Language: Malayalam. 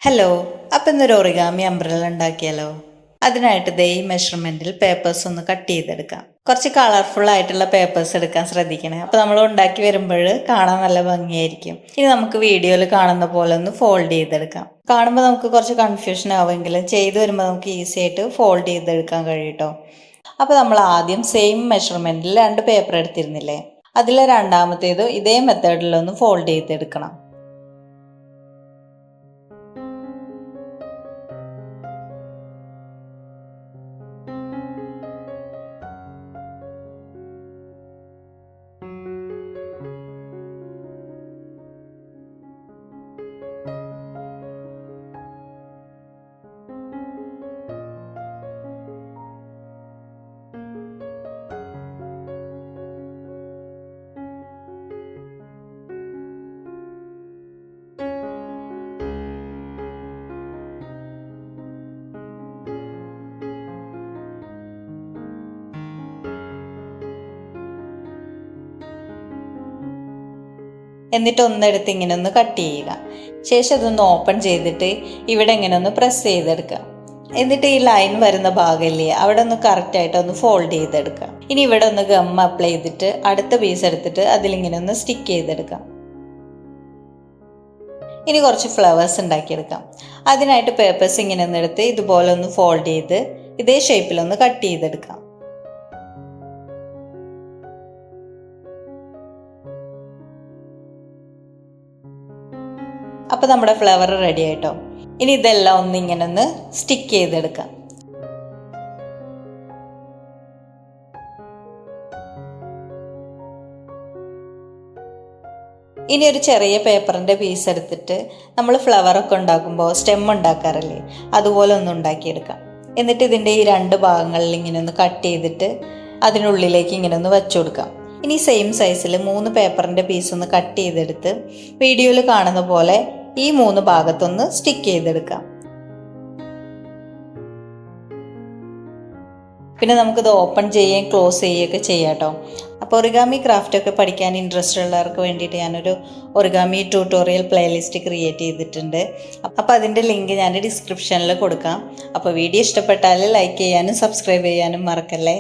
ഹലോ, അപ്പം ഇന്നൊരു ഒറിഗാമി അംബ്രല്ല ഉണ്ടാക്കിയാലോ? അതിനായിട്ട് ദേ ഈ മെഷർമെൻറ്റിൽ പേപ്പേഴ്സ് ഒന്ന് കട്ട് ചെയ്തെടുക്കാം. കുറച്ച് കളർഫുൾ ആയിട്ടുള്ള പേപ്പേഴ്സ് എടുക്കാൻ ശ്രദ്ധിക്കണേ. അപ്പോൾ നമ്മൾ ഉണ്ടാക്കി വരുമ്പോൾ കാണാൻ നല്ല ഭംഗിയായിരിക്കും. ഇനി നമുക്ക് വീഡിയോയിൽ കാണുന്ന പോലെ ഒന്ന് ഫോൾഡ് ചെയ്തെടുക്കാം. കാണുമ്പോൾ നമുക്ക് കുറച്ച് കൺഫ്യൂഷൻ ആവുമെങ്കിലും ചെയ്ത് വരുമ്പോൾ നമുക്ക് ഈസി ആയിട്ട് ഫോൾഡ് ചെയ്തെടുക്കാൻ കഴിയും കേട്ടോ. അപ്പോൾ നമ്മൾ ആദ്യം സെയിം മെഷർമെൻറ്റിൽ 2 പേപ്പർ എടുത്തിരുന്നില്ലേ, അതിലെ രണ്ടാമത്തേതും ഇതേ മെത്തേഡിലൊന്ന് ഫോൾഡ് ചെയ്തെടുക്കണം. എന്നിട്ട് ഒന്നെടുത്ത് ഇങ്ങനെ ഒന്ന് കട്ട് ചെയ്യുക. ശേഷം അതൊന്ന് ഓപ്പൺ ചെയ്തിട്ട് ഇവിടെ ഇങ്ങനെ ഒന്ന് പ്രസ് ചെയ്തെടുക്കുക. എന്നിട്ട് ഈ ലൈൻ വരുന്ന ഭാഗമില്ലേ, അവിടെ ഒന്ന് കറക്റ്റായിട്ട് ഒന്ന് ഫോൾഡ് ചെയ്തെടുക്കുക. ഇനി ഇവിടെ ഒന്ന് ഗം അപ്ലൈ ചെയ്തിട്ട് അടുത്ത പീസ് എടുത്തിട്ട് അതിലിങ്ങനെ ഒന്ന് സ്റ്റിക്ക് ചെയ്തെടുക്കാം. ഇനി കുറച്ച് ഫ്ലവേഴ്സ് ഉണ്ടാക്കിയെടുക്കാം. അതിനായിട്ട് പേപ്പേഴ്സ് ഇങ്ങനെ ഒന്ന് എടുത്ത് ഇതുപോലെ ഒന്ന് ഫോൾഡ് ചെയ്ത് ഇതേ ഷേപ്പിലൊന്ന് കട്ട് ചെയ്തെടുക്കാം. അപ്പോൾ നമ്മുടെ ഫ്ലവർ റെഡി ആയിട്ടോ. ഇനി ഇതെല്ലാം ഒന്ന് ഇങ്ങനെ ഒന്ന് സ്റ്റിക്ക് ചെയ്തെടുക്കാം. ഇനി ഒരു ചെറിയ പേപ്പറിൻ്റെ പീസ് എടുത്തിട്ട് നമ്മൾ ഫ്ലവറൊക്കെ ഉണ്ടാക്കുമ്പോൾ സ്റ്റെം ഉണ്ടാക്കാറില്ലേ, അതുപോലെ ഒന്ന് ഉണ്ടാക്കിയെടുക്കാം. എന്നിട്ട് ഇതിൻ്റെ ഈ 2 ഭാഗങ്ങളിൽ ഇങ്ങനെ ഒന്ന് കട്ട് ചെയ്തിട്ട് അതിനുള്ളിലേക്ക് ഇങ്ങനെ ഒന്ന് വെച്ചു കൊടുക്കാം. ഇനി സെയിം സൈസിൽ 3 പേപ്പറിൻ്റെ പീസ് ഒന്ന് കട്ട് ചെയ്തെടുത്ത് വീഡിയോയിൽ കാണുന്ന പോലെ ഈ 3 ഭാഗത്തൊന്ന് സ്റ്റിക്ക് ചെയ്തെടുക്കാം. പിന്നെ നമുക്കിത് ഓപ്പൺ ചെയ്യുകയും ക്ലോസ് ചെയ്യുകയൊക്കെ ചെയ്യാം കേട്ടോ. അപ്പോൾ ഒറിഗാമി ക്രാഫ്റ്റൊക്കെ പഠിക്കാൻ ഇൻട്രസ്റ്റ് ഉള്ളവർക്ക് വേണ്ടിയിട്ട് ഞാനൊരു ഒറിഗാമി ട്യൂട്ടോറിയൽ പ്ലേലിസ്റ്റ് ക്രിയേറ്റ് ചെയ്തിട്ടുണ്ട്. അപ്പോൾ അതിൻ്റെ ലിങ്ക് ഞാൻ ഡിസ്ക്രിപ്ഷനിൽ കൊടുക്കാം. അപ്പോൾ വീഡിയോ ഇഷ്ടപ്പെട്ടാൽ ലൈക്ക് ചെയ്യാനും സബ്സ്ക്രൈബ് ചെയ്യാനും മറക്കല്ലേ.